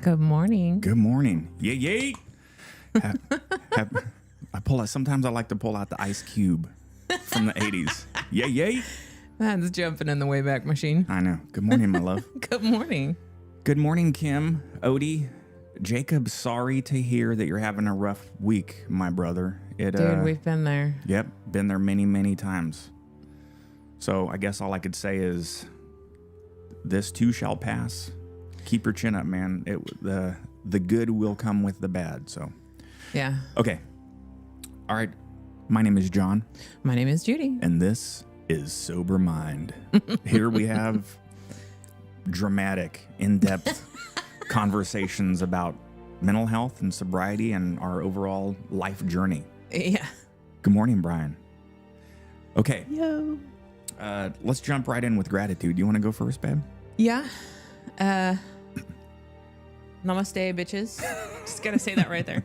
Good morning. Good morning. Yay. Sometimes I like to pull out the Ice Cube from the 80s. Yay. That's jumping in the Wayback Machine. I know. Good morning, my love. Good morning. Good morning, Kim, Odie, Jacob. Sorry to hear that you're having a rough week, my brother. Dude, we've been there. Yep, been there many, many times. So I guess all I could say is this too shall pass. Keep your chin up, man. The good will come with the bad. So, Yeah. okay. All right. My name is John. My name is Judy. And this is Sober Mind. Here we have dramatic, in-depth conversations about mental health and sobriety and our overall life journey. Yeah. Good morning, Brian. Okay. Yo. Let's jump right in with gratitude. You want to go first, babe? Yeah. Namaste, bitches. Just gotta say that right there.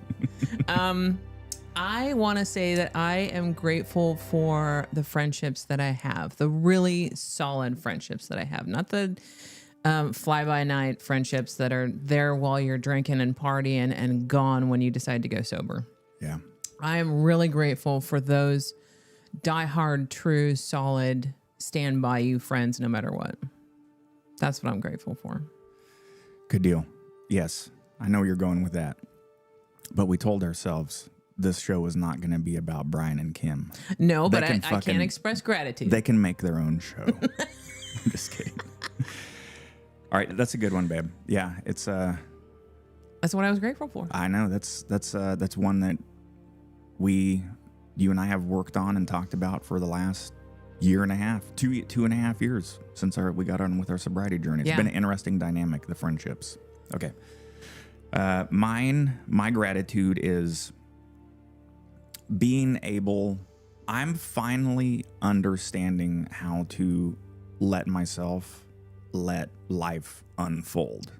I want to say that I am grateful for the friendships that I have, the really solid friendships that I have, not the fly-by-night friendships that are there while you're drinking and partying and gone when you decide to go sober. Yeah. I am really grateful for those diehard, true, solid, stand by you friends no matter what. That's what I'm grateful for. Good deal. Yes, I know you're going with that. But we told ourselves this show is not going to be about Brian and Kim. No, but I can't express gratitude. They can make their own show. I'm just kidding. All right, that's a good one, babe. Yeah, it's that's what I was grateful for. I know that's one that you and I have worked on and talked about for the last year and a half, two and a half years since we got on with our sobriety journey. It's been an interesting dynamic, the friendships. Okay. My gratitude is I'm finally understanding how to let life unfold.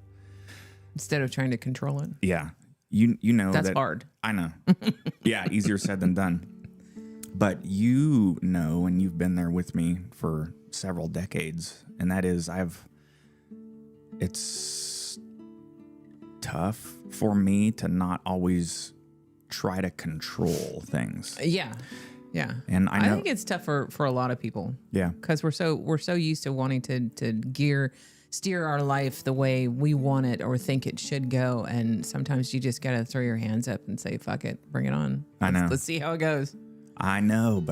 Instead of trying to control it. Yeah. You know that's hard. I know. Yeah, easier said than done. But you know, and you've been there with me for several decades, and that is it's tough for me to not always try to control things. Yeah. Yeah. And I know, think it's tough for a lot of people. Yeah. Because we're so used to wanting to steer our life the way we want it or think it should go. And sometimes you just got to throw your hands up and say, fuck it, bring it on. Let's see how it goes. I know,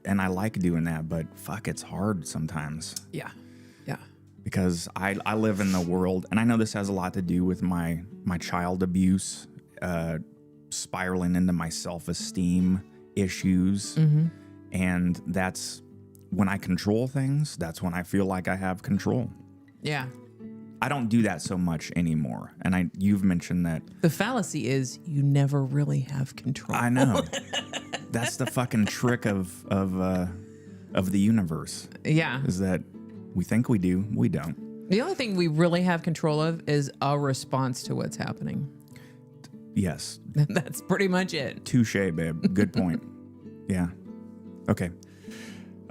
and I like doing that, but fuck, it's hard sometimes. Yeah. Yeah. Because I live in the world, and I know this has a lot to do with my child abuse, spiraling into my self-esteem issues. Mm-hmm. And that's when I control things, that's when I feel like I have control. Yeah. I don't do that so much anymore. And you've mentioned that. The fallacy is you never really have control. I know. That's the fucking trick of the universe. Yeah. Is that we think we do, we don't. The only thing we really have control of is a response to what's happening. Yes. That's pretty much it. Touche, babe. Good point. Yeah. Okay.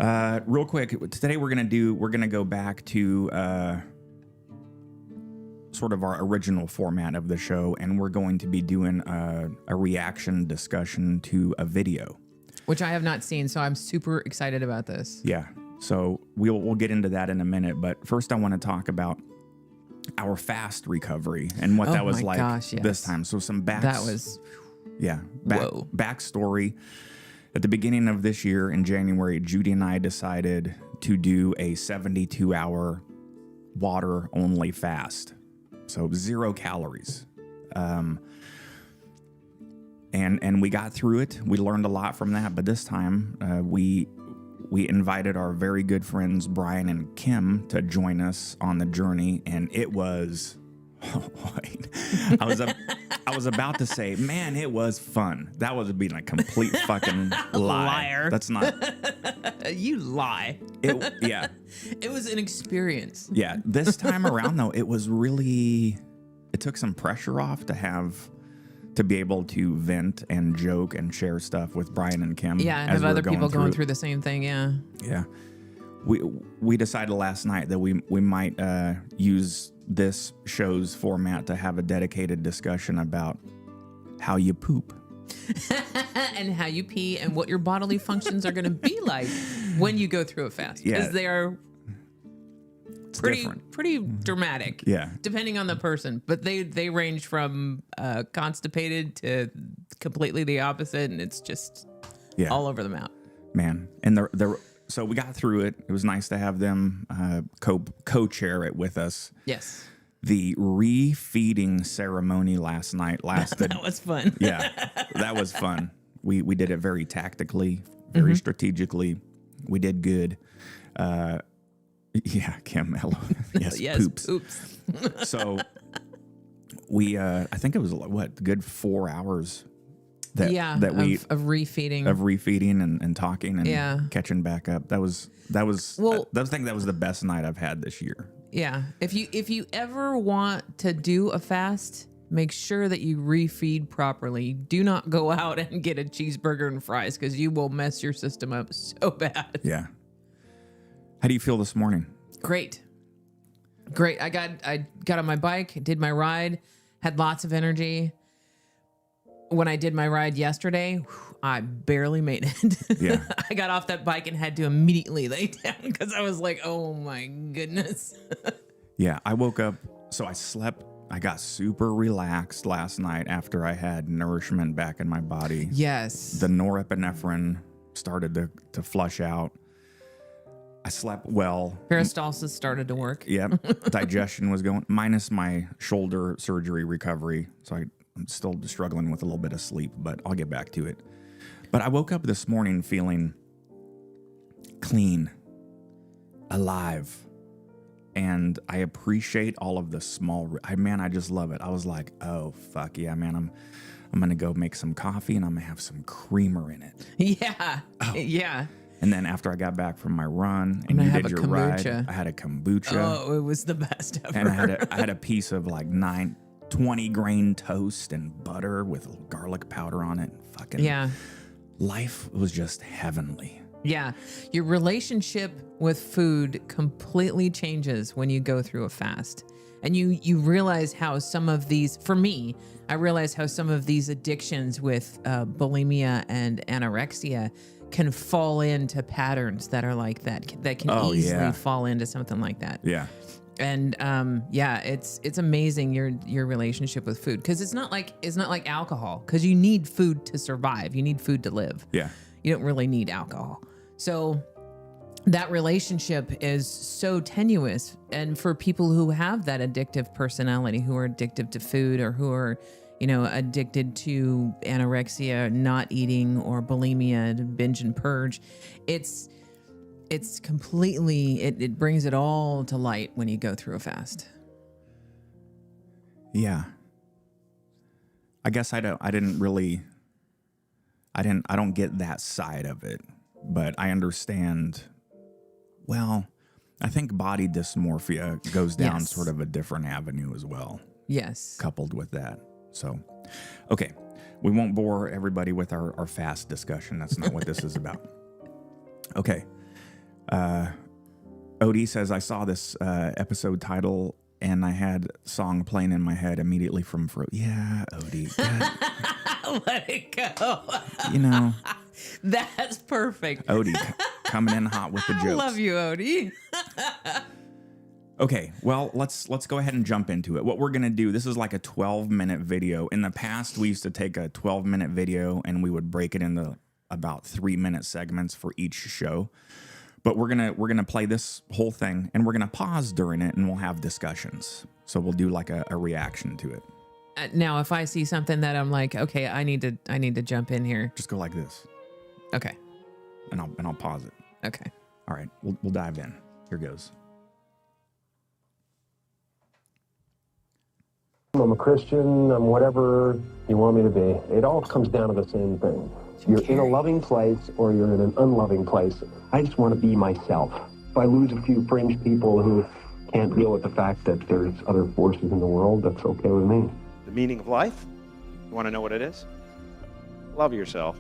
Real quick, today we're gonna go back to sort of our original format of the show, and we're going to be doing a reaction discussion to a video, which I have not seen, so I'm super excited about this. Yeah. So we'll get into that in a minute, but first I want to talk about our fast recovery and what that was like this time. So some backstory. At the beginning of this year in January, Judy and I decided to do a 72-hour water-only fast. So 0 calories. And we got through it. We learned a lot from that. But this time, we invited our very good friends, Brian and Kim, to join us on the journey. And it was... Oh, wait. I was about to say, man, it was fun. That was being a complete fucking lie. Liar. That's not. You lie. Yeah. It was an experience. Yeah. This time around, though, it took some pressure off to be able to vent and joke and share stuff with Brian and Kim. Yeah, and have other people going through the same thing. Yeah. Yeah. We decided last night that we might use this show's format to have a dedicated discussion about how you poop. And how you pee and what your bodily functions are going to be like when you go through a fast. Because Yeah. they are It's pretty different. dramatic. Yeah. Depending on the person. But they range from constipated to completely the opposite. And it's just Yeah. all over the map. Man. And so we got through it. It was nice to have them co-chair it with us. Yes. The refeeding ceremony last night lasted. That was fun. Yeah, that was fun. We did it very tactically, very strategically. We did good. Yeah, Kim, hello. Yes, Yes. poops. Oops. So we, I think it was what, good 4 hours that we of refeeding. of refeeding and talking and Yeah. catching back up. That was Well- I think that was the best night I've had this year. Yeah. If you ever want to do a fast, make sure that you refeed properly. Do not go out and get a cheeseburger and fries because you will mess your system up so bad. Yeah. How do you feel this morning? Great. I got on my bike, did my ride, had lots of energy. When I did my ride yesterday, I barely made it. Yeah. I got off that bike and had to immediately lay down because I was like, oh my goodness. Yeah, I woke up, so I slept. I got super relaxed last night after I had nourishment back in my body. Yes. The norepinephrine started to flush out. I slept well. Peristalsis started to work. Yep. Digestion was going, minus my shoulder surgery recovery. So I'm still struggling with a little bit of sleep, but I'll get back to it. But I woke up this morning feeling clean, alive. And I appreciate all of the small, I just love it. I was like, oh, fuck yeah, man. I'm going to go make some coffee and I'm going to have some creamer in it. Yeah. Oh. Yeah. And then after I got back from my run and gonna you have did a your ride, kombucha. I had a kombucha. Oh, it was the best ever. And I had a piece of like 20 grain toast and butter with garlic powder on it. Fucking Yeah. life was just heavenly. Yeah. Your relationship with food completely changes when you go through a fast. And you realize how some of these, for me, I realize how some of these addictions with bulimia and anorexia can fall into patterns that are like that can easily fall into something like that. Yeah. And it's amazing your relationship with food, because it's not like alcohol, because you need food to survive. You need food to live. Yeah. You don't really need alcohol. So that relationship is so tenuous. And for people who have that addictive personality, who are addicted to food, or who are, addicted to anorexia, not eating, or bulimia, binge and purge, it's completely, it brings it all to light when you go through a fast. Yeah. I guess I don't get that side of it, but I understand. Well, I think body dysmorphia goes down Yes. sort of a different avenue as well, Yes. coupled with that. So, okay. We won't bore everybody with our fast discussion. That's not what this is about. Okay. Odie says, I saw this episode title and I had a song playing in my head immediately from Yeah, Odie. God, Let it go. That's perfect. Odie coming in hot with the jokes. I love you, Odie. Okay, well, let's go ahead and jump into it. What we're going to do, this is like a 12-minute video. In the past, we used to take a 12-minute video and we would break it into about 3-minute segments for each show. But we're gonna play this whole thing and we're gonna pause during it and we'll have discussions. So we'll do like a reaction to it. Now, if I see something that I'm like, okay, I need to jump in here. Just go like this, Okay. and I'll pause it. Okay. All right, we'll dive in. Here goes. I'm a Christian, I'm whatever you want me to be. It all comes down to the same thing. You're in a loving place or you're in an unloving place. I just want to be myself. If I lose a few fringe people who can't deal with the fact that there's other forces in the world, that's okay with me. The meaning of life? You want to know what it is? Love yourself.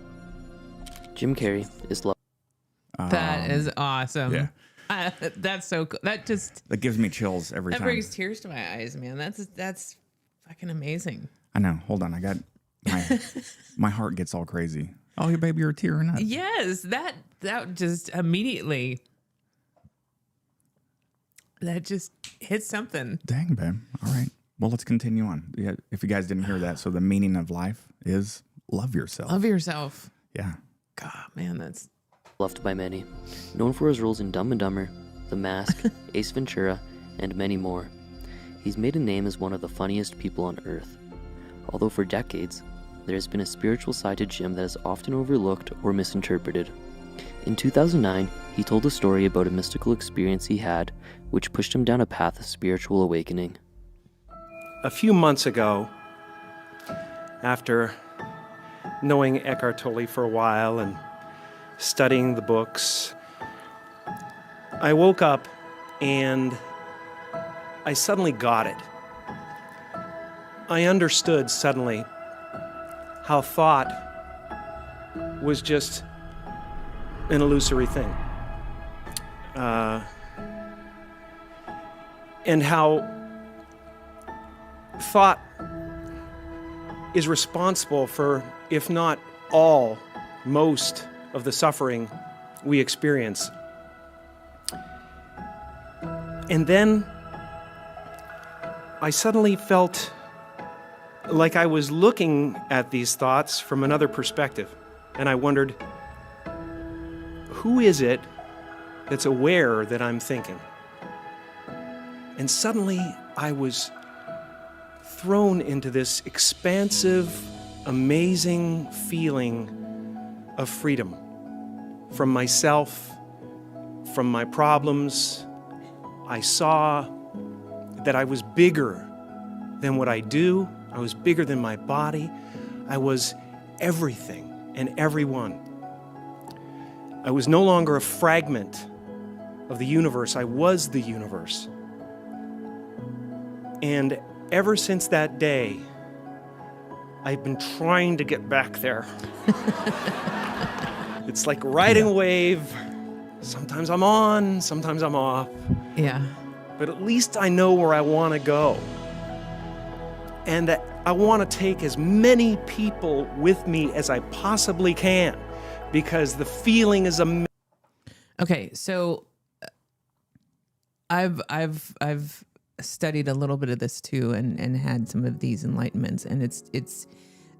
Jim Carrey is love. That is awesome. Yeah. That's so cool. That gives me chills every that time. brings tears to my eyes, man. That's fucking amazing. I know. Hold on. I got my heart gets all crazy. Oh, your baby, you're tearing up. Yes, that just immediately that just hit something. Dang, babe. All right. Well, let's continue on. Yeah, if you guys didn't hear that, so the meaning of life is love yourself. Love yourself. Yeah. God, man, that's Loved by many, known for his roles in Dumb and Dumber, The Mask, Ace Ventura, and many more. He's made a name as one of the funniest people on Earth. Although for decades, there has been a spiritual side to Jim that is often overlooked or misinterpreted. In 2009, he told a story about a mystical experience he had, which pushed him down a path of spiritual awakening. A few months ago, after knowing Eckhart Tolle for a while and studying the books, I woke up and I suddenly got it. I understood suddenly how thought was just an illusory thing. And how thought is responsible for, if not all, most of the suffering we experience. And then I suddenly felt like I was looking at these thoughts from another perspective. And I wondered, who is it that's aware that I'm thinking? And suddenly I was thrown into this expansive, amazing feeling of freedom from myself, from my problems. I saw that I was bigger than what I do. I was bigger than my body. I was everything and everyone. I was no longer a fragment of the universe. I was the universe. And ever since that day, I've been trying to get back there. It's like riding a wave. Sometimes I'm on, sometimes I'm off. yeah. But at least I know where I want to go. And I want to take as many people with me as I possibly can, because the feeling is amazing. Okay, so I've studied a little bit of this too, and had some of these enlightenments, and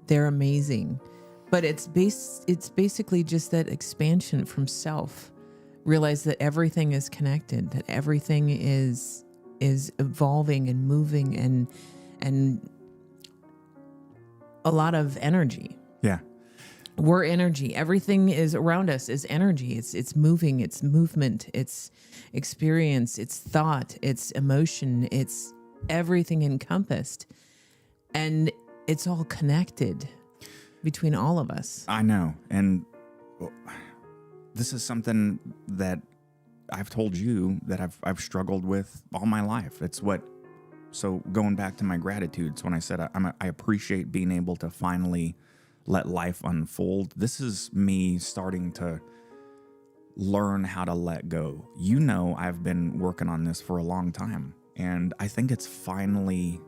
they're amazing, but it's basically just that expansion from self. Realize that everything is connected, that everything is evolving and moving, and a lot of energy. Yeah. We're energy. Everything is around us is energy. It's moving, it's movement, it's experience, it's thought, it's emotion, it's everything encompassed. And it's all connected between all of us. I know. And this is something that I've told you that I've struggled with all my life. So going back to my gratitudes, when I said I appreciate being able to finally let life unfold, this is me starting to learn how to let go. You know, I've been working on this for a long time, and I think it's finally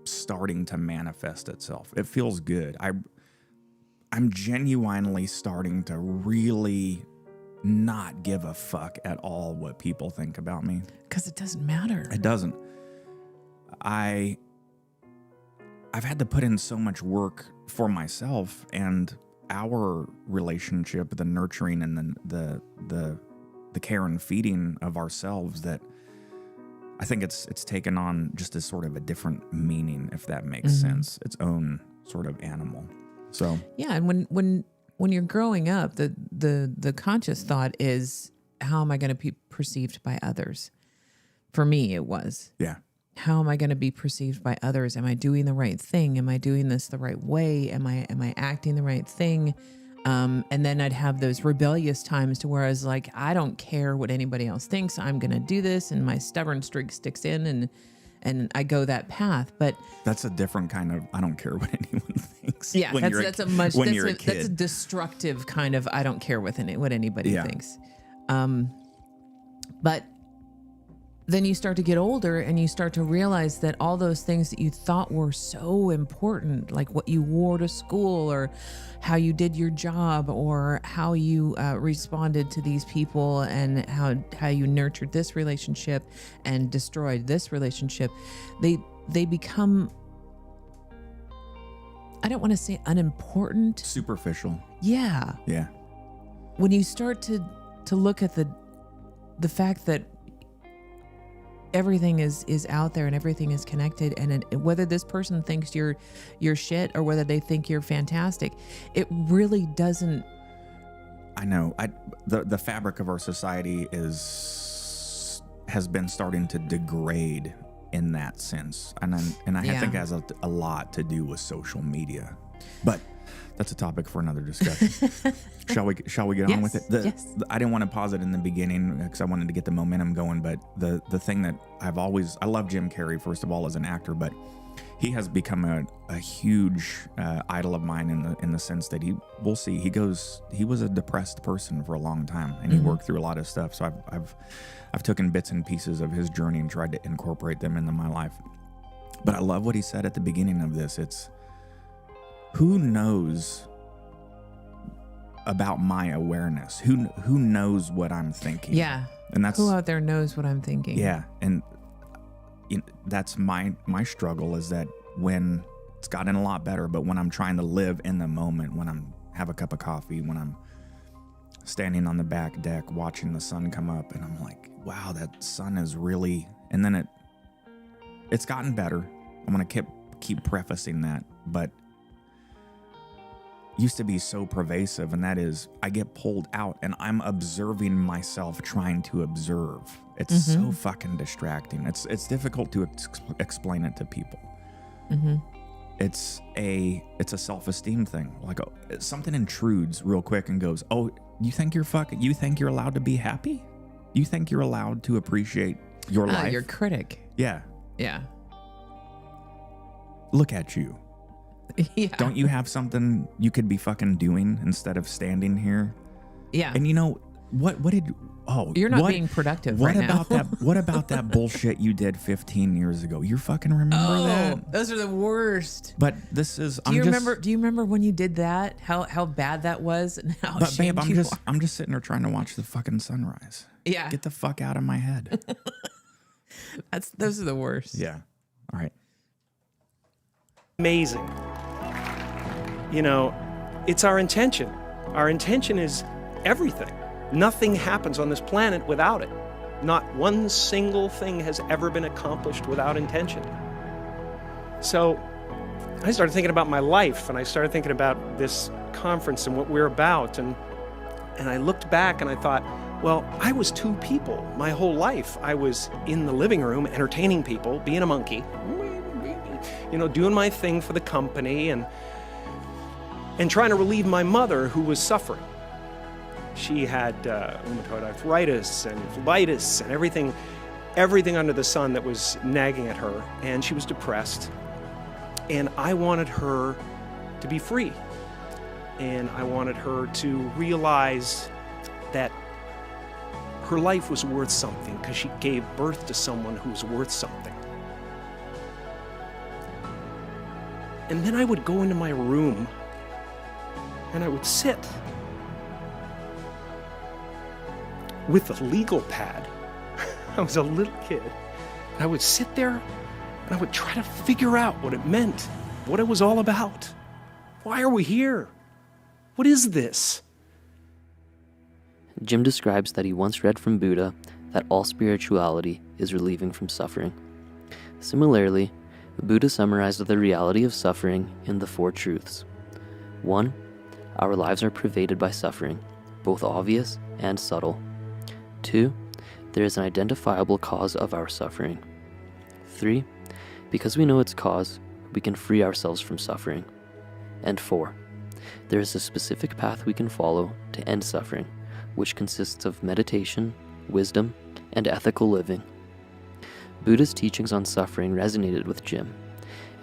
starting to manifest itself. It feels good. I'm genuinely starting to really not give a fuck at all what people think about me. Because it doesn't matter. It doesn't. I've had to put in so much work for myself and our relationship, the nurturing and the care and feeding of ourselves, that I think it's taken on just as sort of a different meaning, if that makes sense. Its own sort of animal. So yeah, and when you're growing up, the conscious thought is, how am I going to be perceived by others? For me, it was. yeah. How am I going to be perceived by others? Am I doing the right thing? Am I doing this the right way? Am I acting the right thing? And then I'd have those rebellious times to where I was like, I don't care what anybody else thinks. I'm going to do this, and my stubborn streak sticks in, and I go that path. But That's a different kind of, I don't care what anyone thinks. yeah, when you're that's a kid. that's a destructive kind of, I don't care what anybody Yeah. thinks. But then you start to get older and you start to realize that all those things that you thought were so important, like what you wore to school or how you did your job or how you responded to these people and how you nurtured this relationship and destroyed this relationship, they become, I don't want to say unimportant. Superficial. Yeah. Yeah. When you start to look at the fact that everything is out there and everything is connected, and whether this person thinks you're shit or whether they think you're fantastic, it really doesn't. I know. The fabric of our society has been starting to degrade in that sense, and I think it has a lot to do with social media, but that's a topic for another discussion. Shall we get on with it? Yes. I didn't want to pause it in the beginning because I wanted to get the momentum going, but the thing that I love Jim Carrey, first of all, as an actor, but he has become a huge idol of mine in the sense that he was a depressed person for a long time, and he worked through a lot of stuff. So I've taken bits and pieces of his journey and tried to incorporate them into my life. But I love what he said at the beginning of this. It's, who knows about my awareness? Who knows what I'm thinking? Yeah. And that's, who out there knows what I'm thinking? Yeah. And that's my struggle, is that when it's gotten a lot better, but when I'm trying to live in the moment, when I'm have a cup of coffee, when I'm standing on the back deck watching the sun come up, and I'm like, wow, that sun is really, and then it's gotten better. I'm going to keep prefacing that, but used to be so pervasive, and that is, I get pulled out and I'm observing myself trying to observe. It's so fucking distracting. It's difficult to explain it to people. It's a self-esteem thing. Like something intrudes real quick and goes, oh, you think you're allowed to be happy? You think you're allowed to appreciate your life? Your critic. Yeah. Yeah. Look at you. Yeah. Don't you have something you could be fucking doing instead of standing here? Yeah. And you know what you're not being productive what right about now. what about that bullshit you did 15 years ago? You fucking remember that? Those are the worst. But this is Do you remember when you did that? How bad that was and how But babe, ashamed I'm just sitting there trying to watch the fucking sunrise. Yeah. Get the fuck out of my head. Those are the worst. Yeah. All right. Amazing. You know, it's our intention. Our intention is everything. Nothing happens on this planet without it. Not one single thing has ever been accomplished without intention. So I started thinking about my life, and I started thinking about this conference and what we're about, and I looked back and I thought, well, I was two people my whole life. I was in the living room entertaining people, being a monkey, you know, doing my thing for the company and trying to relieve my mother, who was suffering. She had rheumatoid arthritis and phlebitis and everything under the sun that was nagging at her, and she was depressed. And I wanted her to be free, and I wanted her to realize that her life was worth something because she gave birth to someone who was worth something. And then I would go into my room and I would sit with a legal pad. I was a little kid. And I would sit there and I would try to figure out what it meant, what it was all about. Why are we here? What is this? Jim describes that he once read from Buddha that all spirituality is relieving from suffering. Similarly, Buddha summarized the reality of suffering in the Four Truths. 1. Our lives are pervaded by suffering, both obvious and subtle. 2. There is an identifiable cause of our suffering. 3. Because we know its cause, we can free ourselves from suffering. And 4. There is a specific path we can follow to end suffering, which consists of meditation, wisdom, and ethical living. Buddha's teachings on suffering resonated with Jim,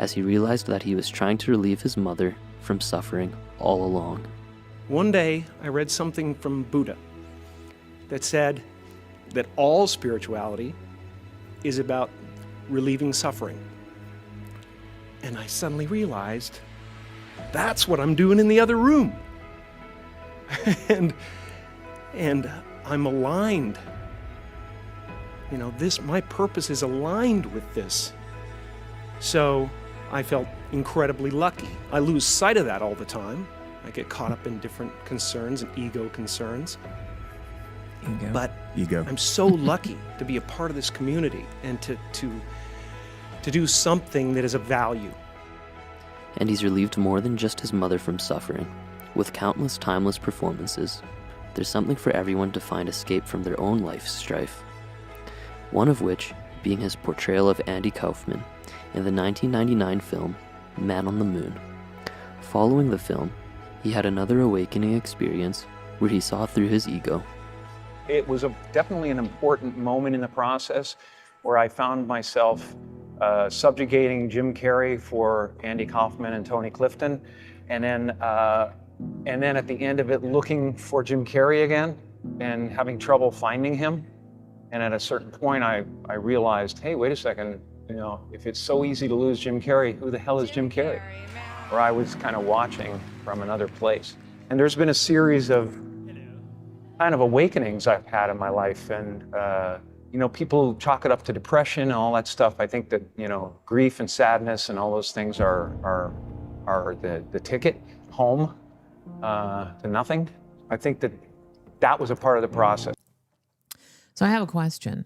as he realized that he was trying to relieve his mother from suffering all along. One day, I read something from Buddha that said, that all spirituality is about relieving suffering. And I suddenly realized that's what I'm doing in the other room. and I'm aligned. You know, my purpose is aligned with this. So I felt incredibly lucky. I lose sight of that all the time. I get caught up in different concerns and ego concerns. Ego. But Ego. I'm so lucky to be a part of this community and to do something that is of value. And he's relieved more than just his mother from suffering. With countless timeless performances, there's something for everyone to find escape from their own life's strife. One of which being his portrayal of Andy Kaufman in the 1999 film Man on the Moon. Following the film, he had another awakening experience where he saw through his ego. It was definitely an important moment in the process where I found myself subjugating Jim Carrey for Andy Kaufman and Tony Clifton, and then at the end of it looking for Jim Carrey again and having trouble finding him. And at a certain point I realized, hey, wait a second, you know, if it's so easy to lose Jim Carrey, who the hell is Jim Carrey? Or I was kind of watching from another place. And there's been a series of kind of awakenings I've had in my life, and you know, people chalk it up to depression and all that stuff. I think that, you know, grief and sadness and all those things are the ticket home to nothing. I think that was a part of the process. So I have a question.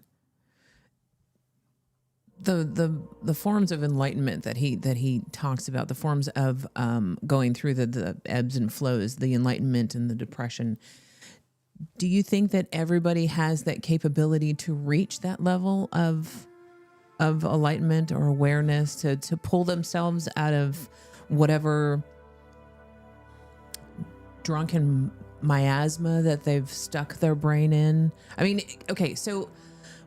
The forms of enlightenment that he talks about, the forms of going through the ebbs and flows, the enlightenment and the depression. Do you think that everybody has that capability to reach that level of enlightenment or awareness to pull themselves out of whatever drunken miasma that they've stuck their brain in? I mean, okay, so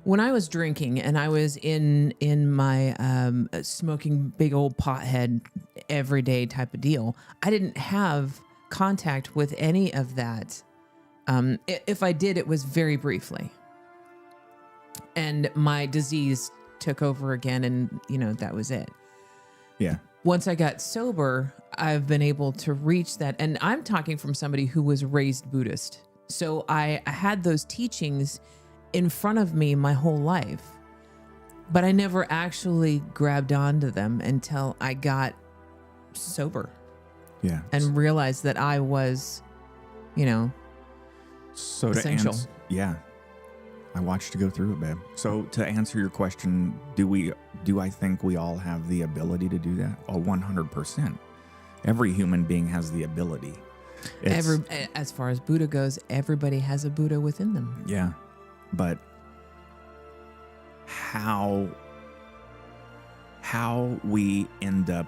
when I was drinking and I was in my smoking big old pothead everyday type of deal, I didn't have contact with any of that. If I did, it was very briefly. And my disease took over again, and, you know, that was it. Yeah. Once I got sober, I've been able to reach that. And I'm talking from somebody who was raised Buddhist. So I had those teachings in front of me my whole life, but I never actually grabbed onto them until I got sober. Yeah. And realized that I was, you know, So essential. Yeah. I watched you go through it, babe. So to answer your question, do I think we all have the ability to do that? Oh, 100%. Every human being has the ability. As far as Buddha goes, everybody has a Buddha within them. Yeah. But how we end up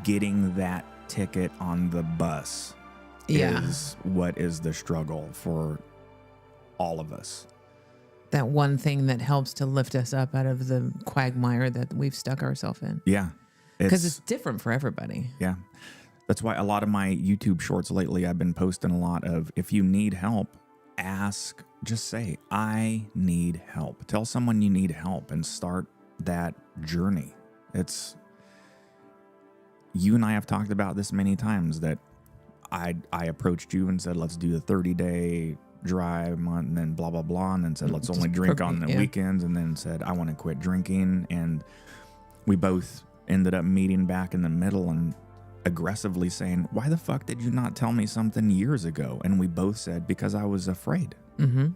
getting that ticket on the bus is what is the struggle for all of us. That one thing that helps to lift us up out of the quagmire that we've stuck ourselves in. Yeah. Because it's different for everybody. Yeah. That's why a lot of my YouTube shorts lately, I've been posting a lot of, if you need help, just say, I need help. Tell someone you need help and start that journey. You and I have talked about this many times, that I approached you and said, let's do the 30-day drive month, and then blah, blah, blah. And then said, let's only drink on the weekends. And then said, I want to quit drinking. And we both ended up meeting back in the middle and aggressively saying, why the fuck did you not tell me something years ago? And we both said, because I was afraid. Mm-hmm.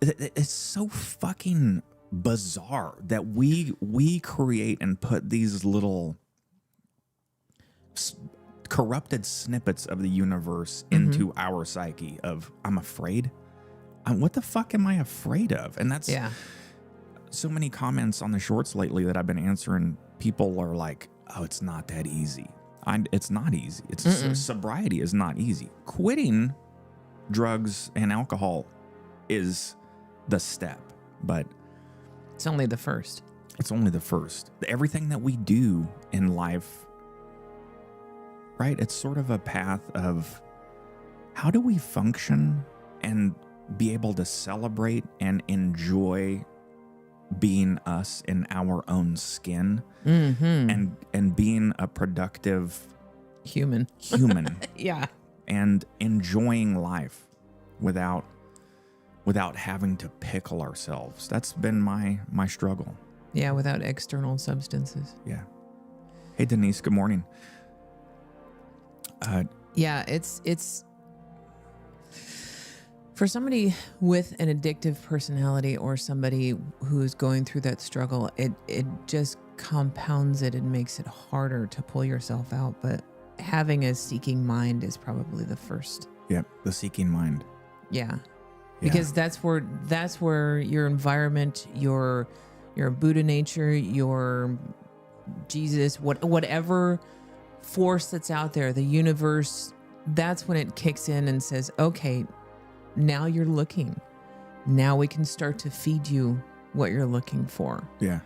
It's so fucking bizarre that we create and put these little corrupted snippets of the universe into our psyche of, I'm afraid. What the fuck am I afraid of? And that's so many comments on the shorts lately that I've been answering. People are like, oh, it's not that easy. It's not easy. Sobriety is not easy. Quitting drugs and alcohol is the step, but it's only the first. It's only the first. Everything that we do in life, right? It's sort of a path of how do we function and be able to celebrate and enjoy being us in our own skin, and being a productive Human. human Yeah. and enjoying life without having to pickle ourselves. That's been my struggle. Yeah, without external substances. Yeah. Hey Denise, good morning. Yeah, it's for somebody with an addictive personality or somebody who's going through that struggle, it just compounds it and makes it harder to pull yourself out. But having a seeking mind is probably the first. Yep, the seeking mind. Yeah. Because that's where your environment, your Buddha nature, your Jesus, whatever force that's out there, the universe, that's when it kicks in and says, okay, now you're looking. Now we can start to feed you what you're looking for. Yeah.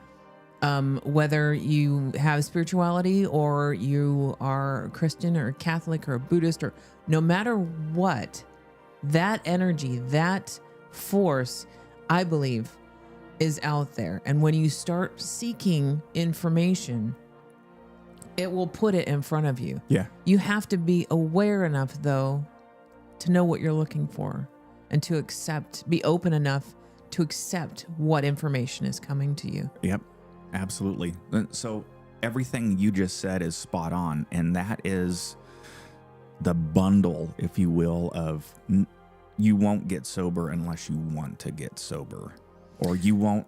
Whether you have spirituality or you are Christian or Catholic or Buddhist, or no matter what, that energy, that force, I believe, is out there. And when you start seeking information, it will put it in front of you. Yeah. You have to be aware enough, though, to know what you're looking for and to be open enough to accept what information is coming to you. Yep, absolutely. So everything you just said is spot on. And that is the bundle, if you will, of you won't get sober unless you want to get sober, or you won't,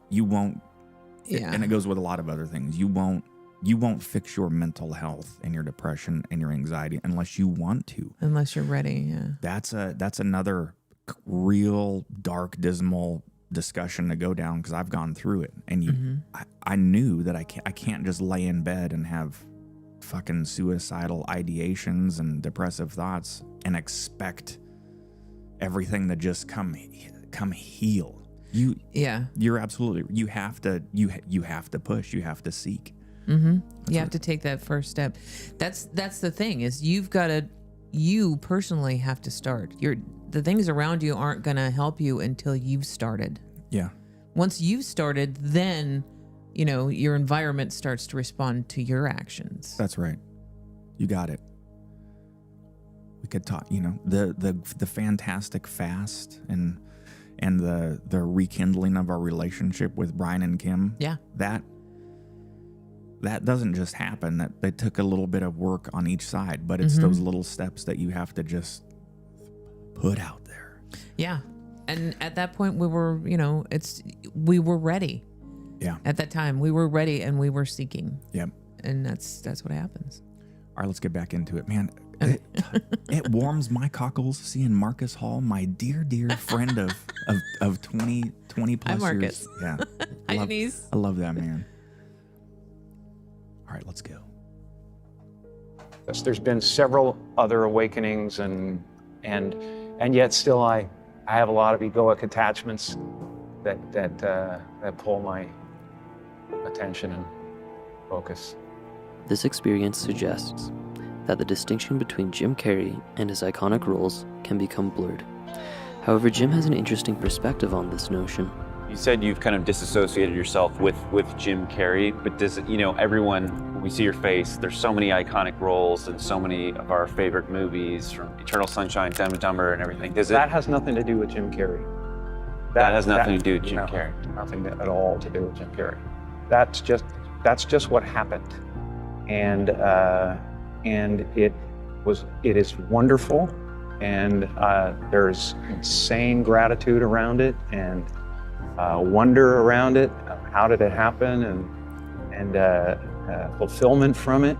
Yeah. and it goes with a lot of other things. You won't fix your mental health and your depression and your anxiety unless you want to. Unless you're ready, yeah. That's another real dark, dismal discussion to go down, because I've gone through it, and I knew that I can't just lay in bed and have fucking suicidal ideations and depressive thoughts and expect everything to just come heal. You're absolutely, you have to push, you have to seek. You have to take that first step. That's the thing, is you personally have to start. The things around you aren't going to help you until you've started. Yeah. Once you've started, then, your environment starts to respond to your actions. That's right. You got it. We could talk, the fantastic fast and the rekindling of our relationship with Brian and Kim. Yeah. That doesn't just happen. That they took a little bit of work on each side, but it's those little steps that you have to just put out there. Yeah. And at that point we were ready. Yeah. At that time we were ready and we were seeking. Yep. And that's what happens. All right, let's get back into it, man. It warms my cockles seeing Marcus Hall, my dear friend of 20 plus Hi, Marcus. years. Yeah. Hi, Denise. I love that man. All right, let's go. Yes, there's been several other awakenings, and yet still I have a lot of egoic attachments that pull my attention and focus. This experience suggests that the distinction between Jim Carrey and his iconic roles can become blurred. However, Jim has an interesting perspective on this notion. You said you've kind of disassociated yourself with Jim Carrey, but does everyone, when we see your face, there's so many iconic roles and so many of our favorite movies, from Eternal Sunshine, Dumb and Dumber, and everything. That has nothing to do with Jim Carrey. That has nothing to do with Jim no, Carrey. Nothing at all to do with Jim Carrey. That's just what happened, and it is wonderful, and there's insane gratitude around it, and wonder around it. How did it happen? And fulfillment from it.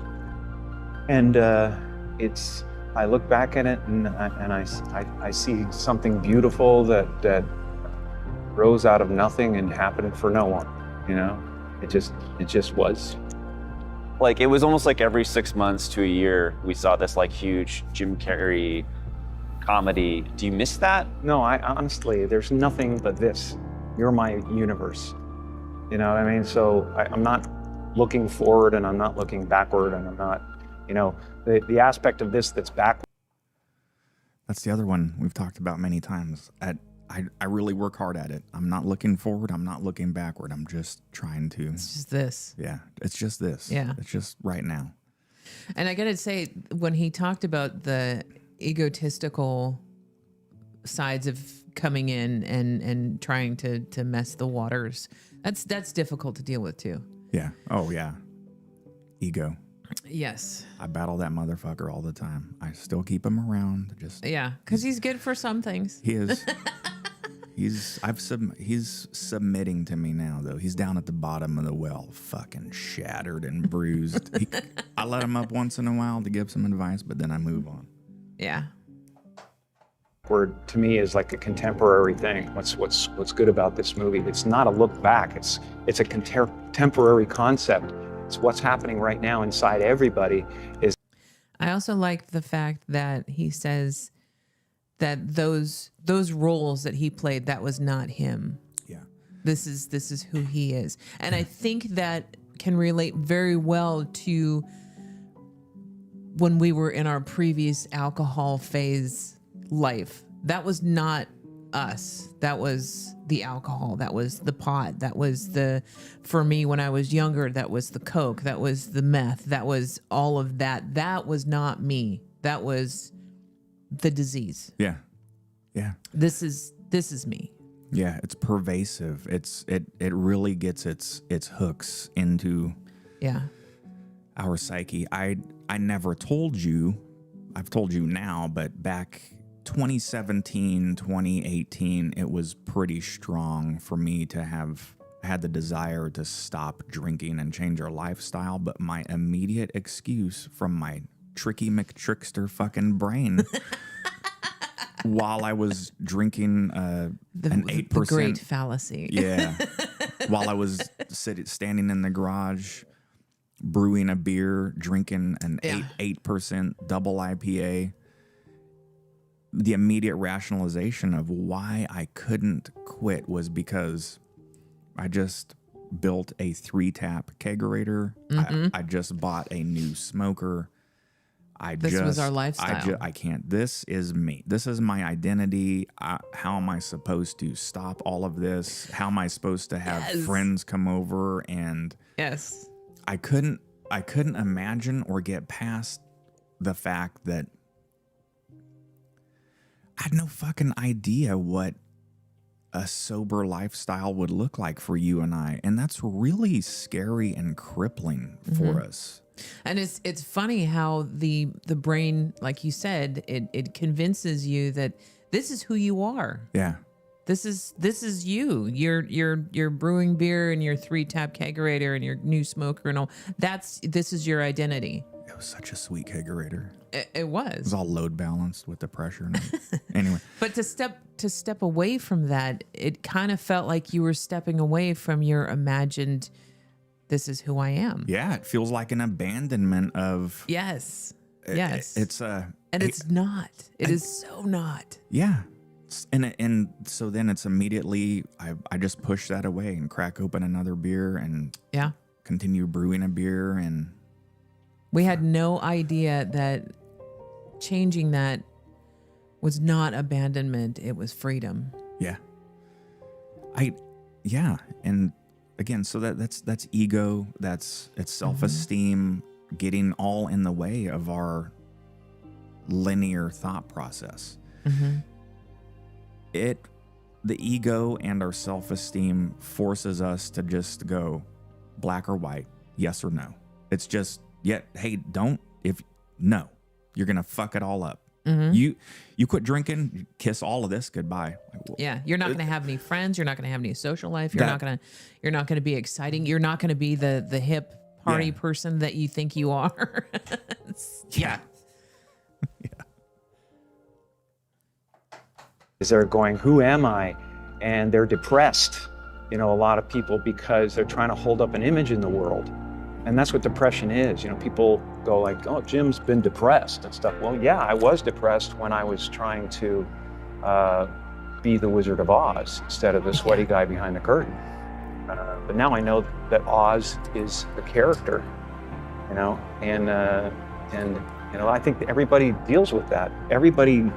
And I look back at it and I see something beautiful that rose out of nothing and happened for no one. It just was. Like, it was almost like every 6 months to a year, we saw this like huge Jim Carrey comedy. Do you miss that? No, I honestly, there's nothing but this. You're my universe. You know what I mean? So I'm not looking forward and I'm not looking backward, and I'm not, the aspect of this that's backward. That's the other one we've talked about many times. I really work hard at it. I'm not looking forward. I'm not looking backward. I'm just trying to. It's just this. Yeah, it's just this. Yeah. It's just right now. And I got to say, when he talked about the egotistical sides of coming in and trying to mess the waters, that's difficult to deal with too. Yeah. Oh, yeah. Ego. Yes. I battle that motherfucker all the time. I still keep him around. Just Yeah, because he's good for some things. he is. He's submitting to me now though. He's down at the bottom of the well, fucking shattered and bruised. I let him up once in a while to give some advice, but then I move on. Yeah. Word to me is like a contemporary thing. What's good about this movie? It's not a look back. It's a contemporary concept. It's what's happening right now inside everybody. I also like the fact that he says that those roles that he played, that was not him. Yeah. This is who he is. And I think that can relate very well to when we were in our previous alcohol phase life. That was not us. That was the alcohol. That was the pot. That was for me when I was younger, that was the coke. That was the meth. That was all of that. That was not me. That was the disease. Yeah. Yeah. This is me. Yeah. It's pervasive. It really gets its hooks into Yeah. our psyche. I never told you. I've told you now, but back 2017, 2018, it was pretty strong for me to have had the desire to stop drinking and change our lifestyle. But my immediate excuse from my tricky McTrickster fucking brain while I was drinking an 8%. The great fallacy. Yeah. While I was standing in the garage, brewing a beer, drinking an 8% double IPA, the immediate rationalization of why I couldn't quit was because I just built a 3-tap kegerator. I just bought a new smoker. This was our lifestyle. I can't. This is me. This is my identity. How am I supposed to stop all of this? How am I supposed to have friends come over? And Yes. I couldn't imagine or get past the fact that I had no fucking idea what a sober lifestyle would look like for you and I. And that's really scary and crippling for us. And it's funny how the brain, like you said, it convinces you that this is who you are. Yeah. This is you. You're brewing beer and your 3-tap kegerator and your new smoker and all. This is your identity. It was such a sweet kegerator. It It was was. all load balanced with the pressure. And anyway. But to step away from that, it kind of felt like you were stepping away from your imagined, this is who I am. Yeah, it feels like an abandonment of. Yes. Yes. It's and it's not. It is so not. Yeah. And so then it's immediately I just push that away and crack open another beer and Yeah. continue brewing a beer. And We had no idea that changing that was not abandonment. It was freedom. yeah. And again, so that's ego, it's self-esteem getting all in the way of our linear thought process. The ego and our self-esteem forces us to just go black or white, yes or no. It's just, hey, no, you're gonna fuck it all up. You quit drinking, kiss all of this goodbye. Yeah, you're not going to have any friends. You're not going to have any social life. You're not going to be exciting. You're not going to be the hip party person that you think you are. Yeah. They're going, who am I? And they're depressed, a lot of people, because they're trying to hold up an image in the world. And that's what depression is. People go like, oh, Jim's been depressed and stuff. Well, yeah, I was depressed when I was trying to be the Wizard of Oz instead of the sweaty guy behind the curtain. But now I know that Oz is the character, and I think everybody deals with that. Everybody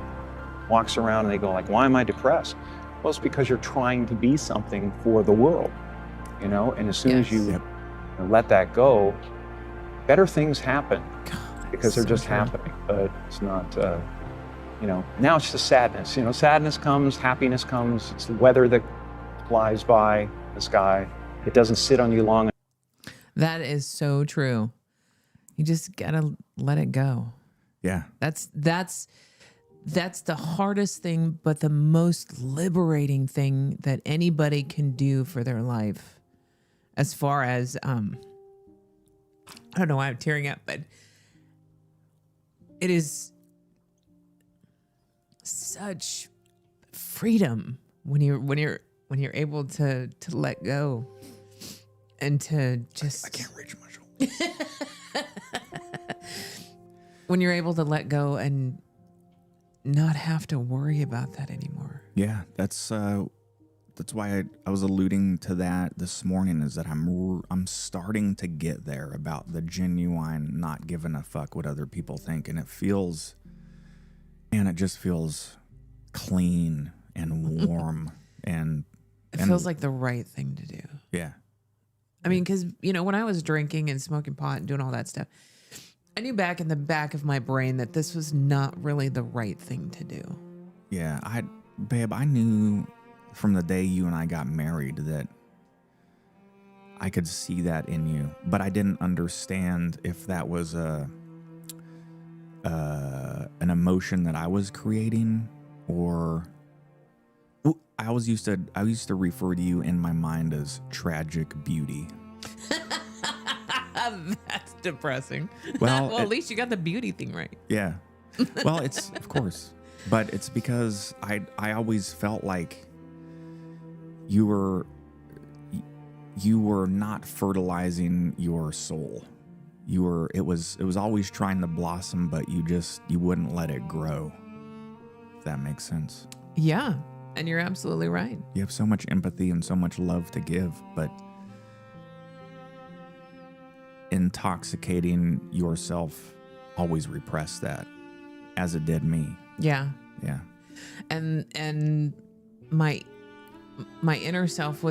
walks around and they go like, why am I depressed? Well, it's because you're trying to be something for the world, you know, and as soon as you Yep. let that go, better things happen because they're so just true. happening. But it's not, you know, now it's just sadness. You know, sadness comes, happiness comes. It's the weather that flies by the sky. It doesn't sit on you long. That is so true. You just gotta let it go. Yeah. That's the hardest thing, but the most liberating thing that anybody can do for their life. As far as I don't know why I'm tearing up, but it is such freedom when you're able to let go and to just I can't reach my shoulder. when you're able to let go and not have to worry about that anymore. Yeah, that's why I was alluding to that this morning, is that I'm starting to get there about the genuine not giving a fuck what other people think, and it just feels clean and warm and It feels like the right thing to do. yeah. I mean, because, you know, when I was drinking and smoking pot and doing all that stuff, I knew back in the back of my brain that this was not really the right thing to do. Yeah, babe, I knew from the day you and I got married that I could see that in you, but I didn't understand if that was an emotion that I was creating, or I used to refer to you in my mind as tragic beauty. That's depressing. Well, at least you got the beauty thing right. Yeah. Well, it's of course, but it's because I always felt like you were not fertilizing your soul. It was always trying to blossom, but you wouldn't let it grow. If that makes sense. Yeah. And you're absolutely right. You have so much empathy and so much love to give, but intoxicating yourself always repressed that, as it did me. Yeah. Yeah. And my inner self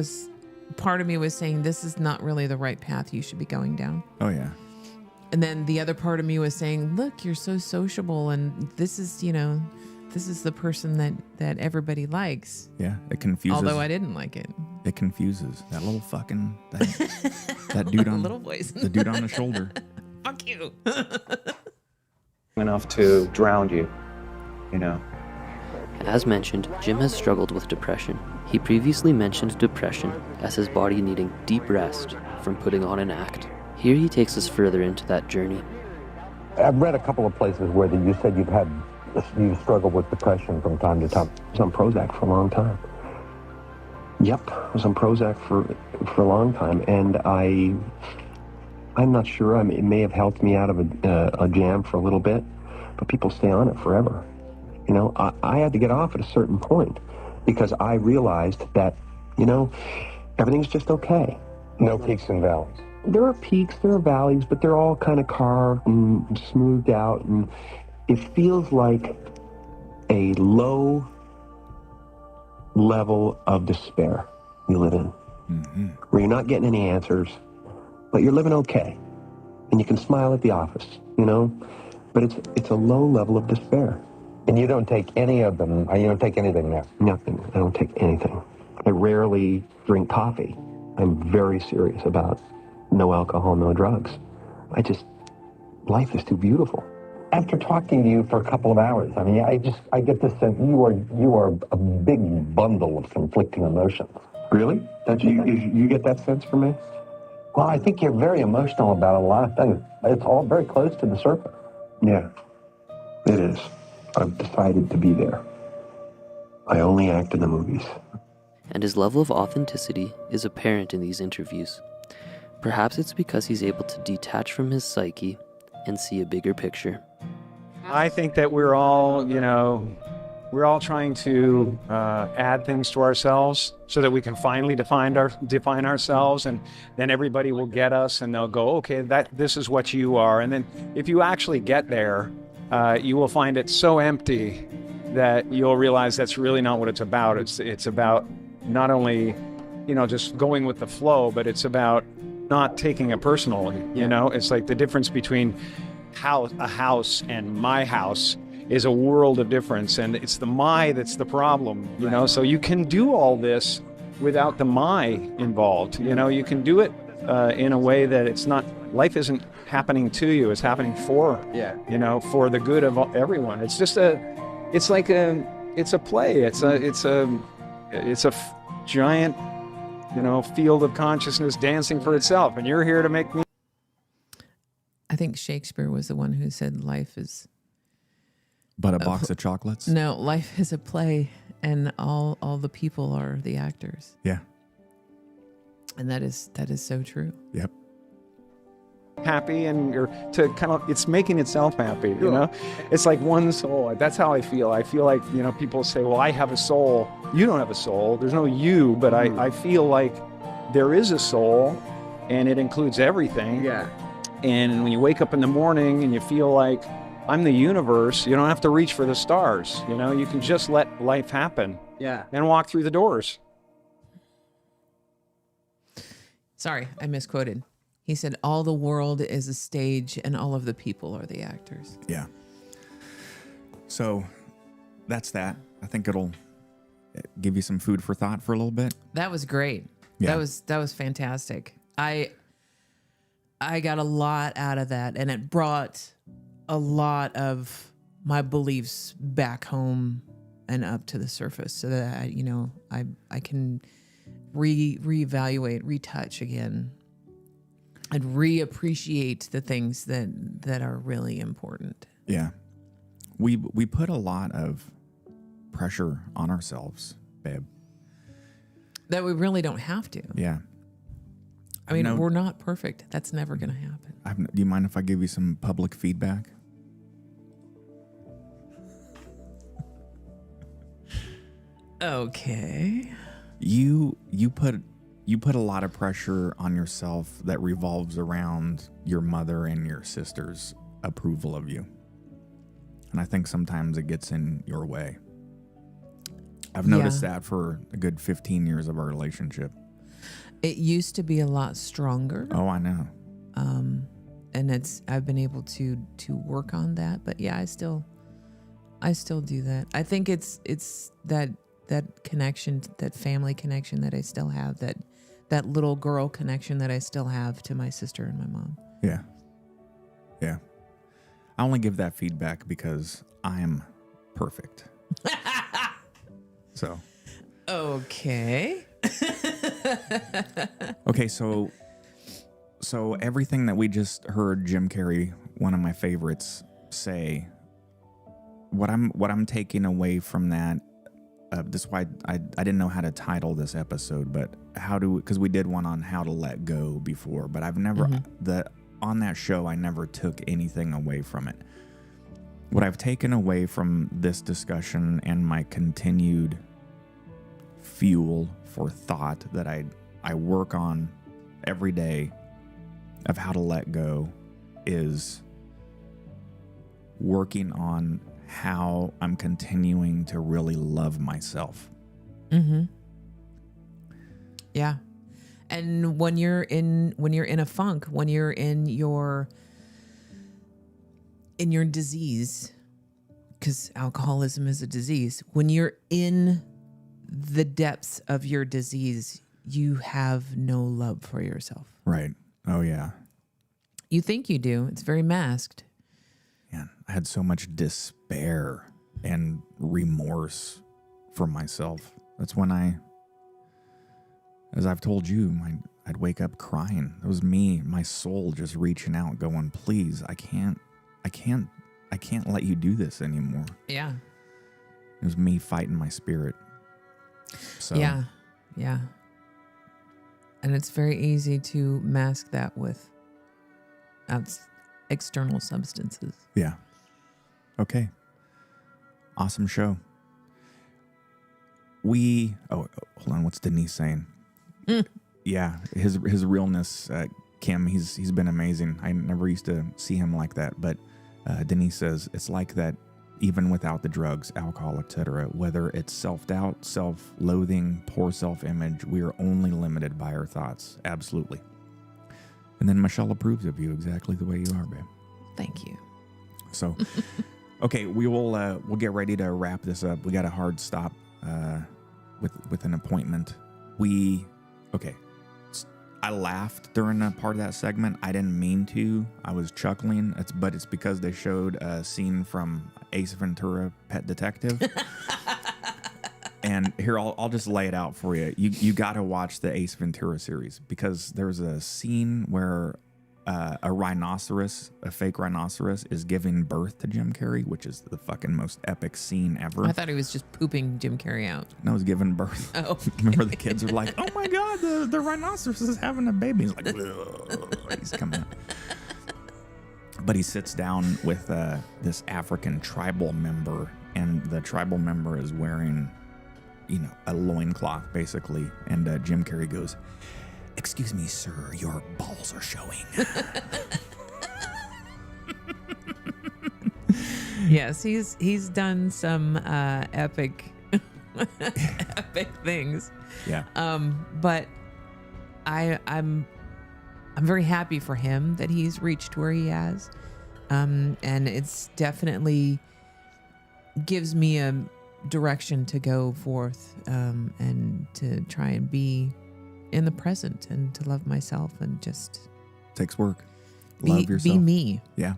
part of me was saying, this is not really the right path you should be going down. Oh yeah. And then the other part of me was saying, look, you're so sociable, and this is the person that everybody likes. Yeah. It confuses. Although I didn't like it. It confuses that little fucking that dude on little voice. the dude on the shoulder. Fuck you. Enough to drown you, you know. As mentioned, Jim has struggled with depression. He previously mentioned depression as his body needing deep rest from putting on an act. Here he takes us further into that journey. I've read a couple of places where you said you struggled with depression from time to time. I was on Prozac for a long time. Yep, I was on Prozac for a long time, and I'm not sure. I mean, it may have helped me out of a jam for a little bit, but people stay on it forever. You know, I had to get off at a certain point because I realized that, you know, everything's just okay. No peaks and valleys. There are peaks, there are valleys, but they're all kind of carved and smoothed out, and it feels like a low level of despair you live in, where you're not getting any answers, but you're living okay, and you can smile at the office, you know, but it's a low level of despair. And you don't take any of them, you don't take anything now? Nothing. I don't take anything. I rarely drink coffee. I'm very serious about no alcohol, no drugs. Life is too beautiful. After talking to you for a couple of hours, I mean, I get this sense you are a big bundle of conflicting emotions. Really? Don't you get that sense from me? Well, I think you're very emotional about a lot of things. It's all very close to the surface. Yeah, it is. I've decided to be there. I only act in the movies. And his level of authenticity is apparent in these interviews. Perhaps it's because he's able to detach from his psyche and see a bigger picture. I think that we're all trying to add things to ourselves so that we can finally define ourselves, and then everybody will get us and they'll go, okay, this is what you are. And then if you actually get there, you will find it so empty that you'll realize that's really not what it's about. It's about not only, just going with the flow, but it's about not taking it personally. It's like the difference between a house and my house is a world of difference, and it's the my that's the problem. So you can do all this without the my involved. You can do it in a way that it's not. Life isn't happening to you; it's happening for for the good of everyone. It's just it's a play. It's a giant field of consciousness dancing for itself, and you're here to make me. I think Shakespeare was the one who said life is But a box of chocolates? No, life is a play, and all the people are the actors. Yeah. And that is so true. Yep. Happy, and it's making itself happy. It's like one soul. That's how I feel. I feel like people say, well, I have a soul. You don't have a soul. There's no you, but I feel like there is a soul, and it includes everything. Yeah. And when you wake up in the morning and you feel like I'm the universe, you don't have to reach for the stars. You can just let life happen. Yeah. And walk through the doors. Sorry, I misquoted. He said, all the world is a stage and all of the people are the actors. Yeah. So that's that. I think it'll give you some food for thought for a little bit. That was great. Yeah. That was fantastic. I got a lot out of that, and it brought a lot of my beliefs back home and up to the surface, so that I can reevaluate, retouch again, and reappreciate the things that are really important. Yeah. We put a lot of pressure on ourselves, babe. That we really don't have to. Yeah. I mean, we're not perfect. That's never going to happen. Do you mind if I give you some public feedback? Okay. You put a lot of pressure on yourself that revolves around your mother and your sister's approval of you. And I think sometimes it gets in your way. I've noticed that for a good 15 years of our relationship. It used to be a lot stronger. Oh, I know. And I've been able to work on that, but yeah, I still do that. I think it's that connection, that family connection that I still have, that little girl connection that I still have to my sister and my mom. Yeah. Yeah. I only give that feedback because I am perfect. So. Okay. Okay, so everything that we just heard Jim Carrey, one of my favorites, say, what I'm taking away from that, this is why I didn't know how to title this episode, but because we did one on how to let go before, but I've never on that show I never took anything away from it. What I've taken away from this discussion and my continued fuel for thought that I work on every day of how to let go is working on how I'm continuing to really love myself. Mm-hmm. Yeah. And when you're in a funk, when you're in your disease, because alcoholism is a disease, when you're in the depths of your disease, you have no love for yourself. Right. Oh, yeah. You think you do. It's very masked. Man, I had so much despair and remorse for myself. That's when as I've told you, I'd wake up crying. It was me, my soul just reaching out, going, please, I can't let you do this anymore. Yeah. It was me fighting my spirit. So Yeah. Yeah. And it's very easy to mask that with external substances. Yeah. Okay. Awesome show. Hold on. What's Denise saying? Yeah. His realness, Kim, he's been amazing. I never used to see him like that, but Denise says it's like that even without the drugs, alcohol, etc. Whether it's self-doubt, self-loathing, poor self-image, we are only limited by our thoughts. Absolutely. And then Michelle approves of you exactly the way you are, babe. Thank you. So, okay, we'll get ready to wrap this up. We got a hard stop with an appointment. I laughed during a part of that segment. I didn't mean to. I was chuckling. But it's because they showed a scene from Ace Ventura: Pet Detective. And here, I'll just lay it out for you. You got to watch the Ace Ventura series, because there's a scene where a fake rhinoceros is giving birth to Jim Carrey, which is the fucking most epic scene ever. I thought he was just pooping Jim Carrey out. No, he's giving birth. Oh. Remember the kids are like, oh my God, the rhinoceros is having a baby. He's like, he's coming out. But he sits down with this African tribal member, and the tribal member is wearing, a loincloth, basically. And Jim Carrey goes, excuse me, sir, your balls are showing. Yes, he's done some epic things. Yeah. But I'm very happy for him that he's reached where he has. And it's definitely gives me a direction to go forth and to try and be in the present and to love myself and just takes work. Love yourself. Be me. Yeah.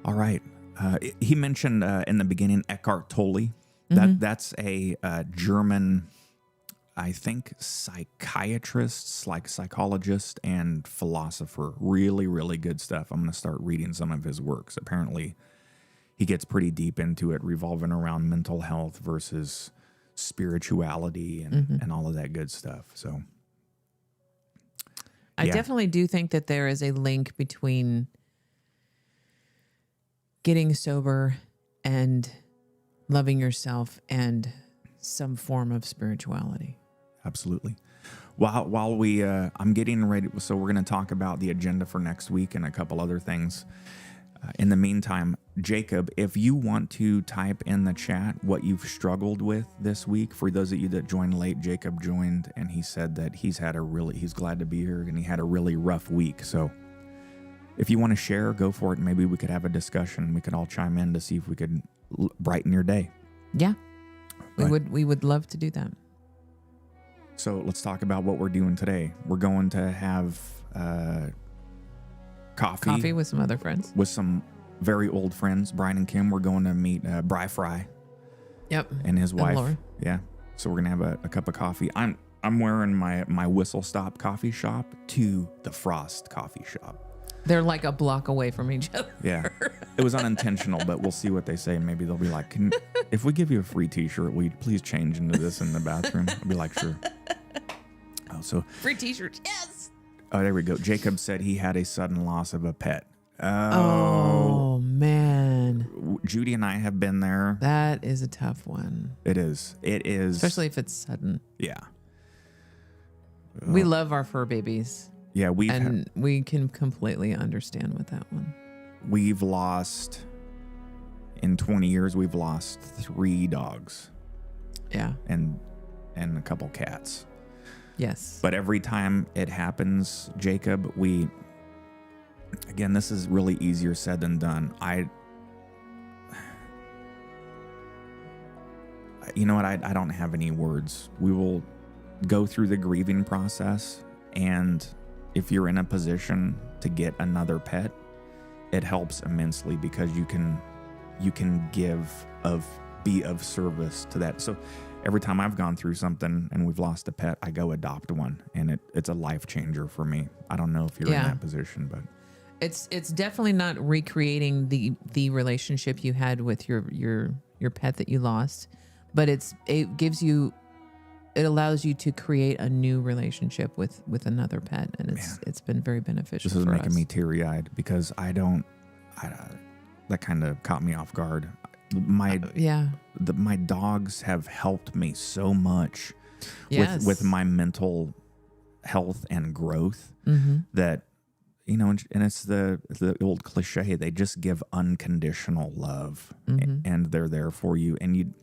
All right. He mentioned in the beginning Eckhart Tolle. That's a German, I think, psychiatrist, like psychologist and philosopher. Really, really good stuff. I'm going to start reading some of his works. Apparently, he gets pretty deep into it, revolving around mental health versus spirituality and all of that good stuff. So I definitely do think that there is a link between getting sober and loving yourself and some form of spirituality. Absolutely. While we I'm getting ready, so we're going to talk about the agenda for next week and a couple other things. In the meantime, Jacob, if you want to type in the chat what you've struggled with this week, for those of you that joined late, Jacob joined and he said that he's glad to be here and he had a really rough week. So if you want to share, go for it. Maybe we could have a discussion. We could all chime in to see if we could brighten your day. Yeah, we would love to do that. So let's talk about what we're doing today. We're going to have coffee with some other friends. With some very old friends, Brian and Kim. We're going to meet Bri Fry. Yep. And his wife. Laura. Yeah. So we're gonna have a cup of coffee. I'm wearing my Whistle Stop coffee shop to the Frost coffee shop. They're like a block away from each other. Yeah. It was unintentional, but we'll see what they say. Maybe they'll be like, if we give you a free t-shirt, will you please change into this in the bathroom? I'll be like, sure. Oh, so free t-shirts, yes. Oh, there we go. Jacob said he had a sudden loss of a pet. Oh man. Judy and I have been there. That is a tough one. It is. Especially if it's sudden. Yeah. We love our fur babies. Yeah, we can completely understand with that one. We've lost, in 20 years, we've lost 3 dogs. Yeah. And a couple cats. Yes. But every time it happens, Jacob, again, this is really easier said than done. You know what? I don't have any words. We will go through the grieving process, and if you're in a position to get another pet, it helps immensely because you can be of service to that. So every time I've gone through something and we've lost a pet, I go adopt one, and it's a life changer for me. I don't know if you're in that position, but it's definitely not recreating the relationship you had with your pet that you lost, but it allows you to create a new relationship with another pet, and it's been very beneficial. This is making me teary-eyed because that kind of caught me off guard. My dogs have helped me so much with my mental health and growth that you know, and it's the old cliche. They just give unconditional love, and they're there for you. And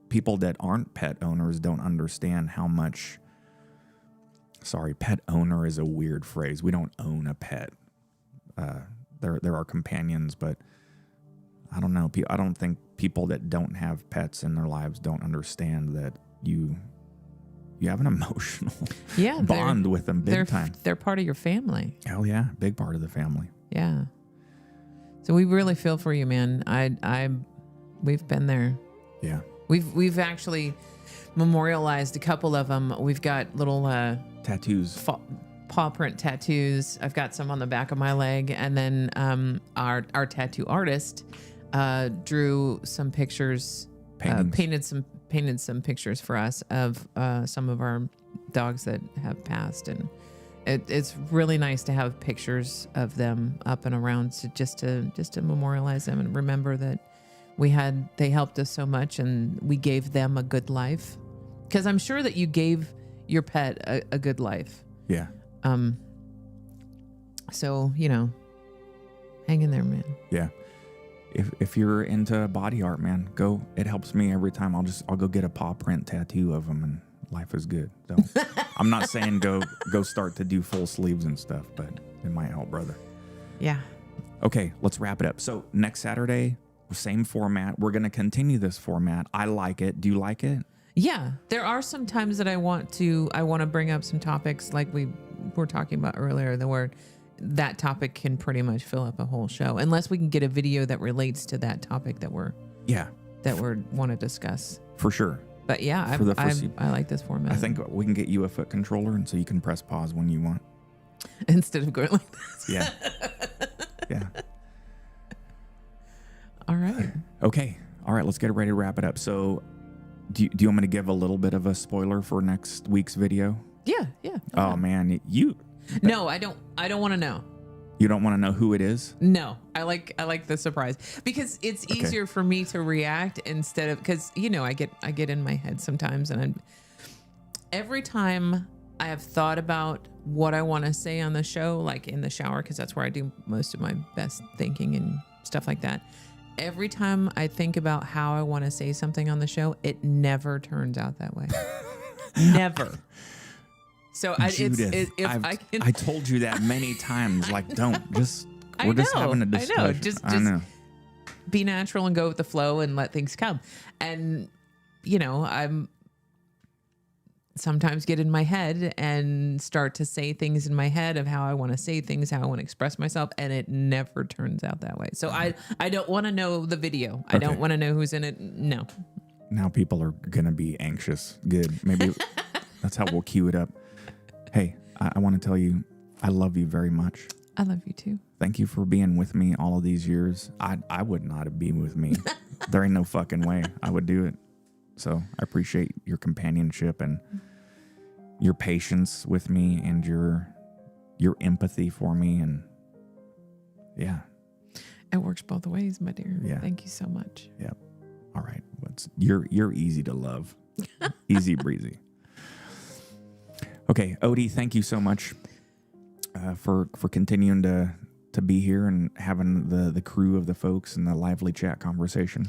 people that aren't pet owners don't understand how much. Sorry, pet owner is a weird phrase. We don't own a pet. There are companions, but I don't know. I don't think people that don't have pets in their lives don't understand that you have an emotional bond with them big time. They're part of your family. Hell yeah, big part of the family. Yeah. So we really feel for you, man. We've been there. Yeah. We've actually memorialized a couple of them. We've got little tattoos, paw print tattoos. I've got some on the back of my leg, and then our tattoo artist drew some pictures, painted some pictures for us of some of our dogs that have passed, and it's really nice to have pictures of them up and around just to memorialize them and remember that they helped us so much and we gave them a good life, because I'm sure that you gave your pet a good life. Yeah. So, you know, hang in there, man. Yeah. If you're into body art, man, go. It helps me every time. I'll go get a paw print tattoo of them, and life is good. So I'm not saying go start to do full sleeves and stuff, but it might help, brother. Yeah. Okay, let's wrap it up. So next Saturday, same format. We're gonna continue this format. I like it. Do you like it? Yeah. There are some times that I want to bring up some topics like we were talking about earlier, where that topic can pretty much fill up a whole show, unless we can get a video that relates to that topic that we want to discuss. For sure. But yeah, I like this format. I think we can get you a foot controller, and so you can press pause when you want. Instead of going like this. Yeah. Yeah. All right. Okay. All right. Let's get ready to wrap it up. So do you want me to give a little bit of a spoiler for next week's video? Yeah. Yeah. Oh man. No, I don't want to know. You don't want to know who it is? No, I like the surprise, because it's easier for me to react instead of, because you know I get in my head sometimes, and every time I have thought about what I want to say on the show, like in the shower, because that's where I do most of my best thinking and stuff like that. Every time I think about how I want to say something on the show, it never turns out that way. Never. So I told you that many times. Like, we're just having a discussion. I know. Just be natural and go with the flow and let things come. And you know, I'm sometimes get in my head and start to say things in my head of how I want to say things, how I want to express myself, and it never turns out that way. So I don't want to know the video. I don't want to know who's in it. No. Now people are gonna be anxious. Good. Maybe that's how we'll cue it up. Hey, I want to tell you, I love you very much. I love you too. Thank you for being with me all of these years. I would not have been with me. There ain't no fucking way I would do it. So I appreciate your companionship and your patience with me and your empathy for me. And yeah. It works both ways, my dear. Yeah. Thank you so much. Yep. All right. You're easy to love. Easy breezy. Okay, Odie, thank you so much for continuing to be here and having the crew of the folks and the lively chat conversation.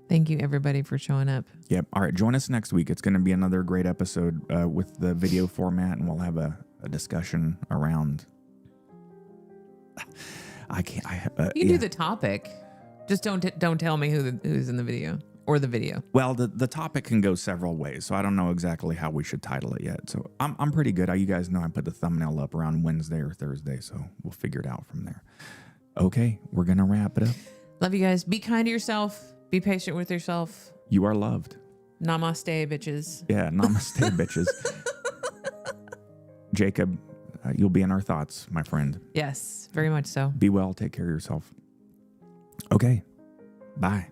Thank you, everybody, for showing up. Yep. All right, join us next week. It's going to be another great episode with the video format, and we'll have a discussion around. You do the topic. Just don't tell me who's in the video. Or the video. Well, the topic can go several ways, so I don't know exactly how we should title it yet. So I'm pretty good. You guys know I put the thumbnail up around Wednesday or Thursday, so we'll figure it out from there. Okay, we're gonna wrap it up. Love you guys. Be kind to yourself. Be patient with yourself. You are loved. Namaste, bitches. Yeah, namaste, bitches. Jacob, you'll be in our thoughts, my friend. Yes, very much so. Be well. Take care of yourself. Okay, bye.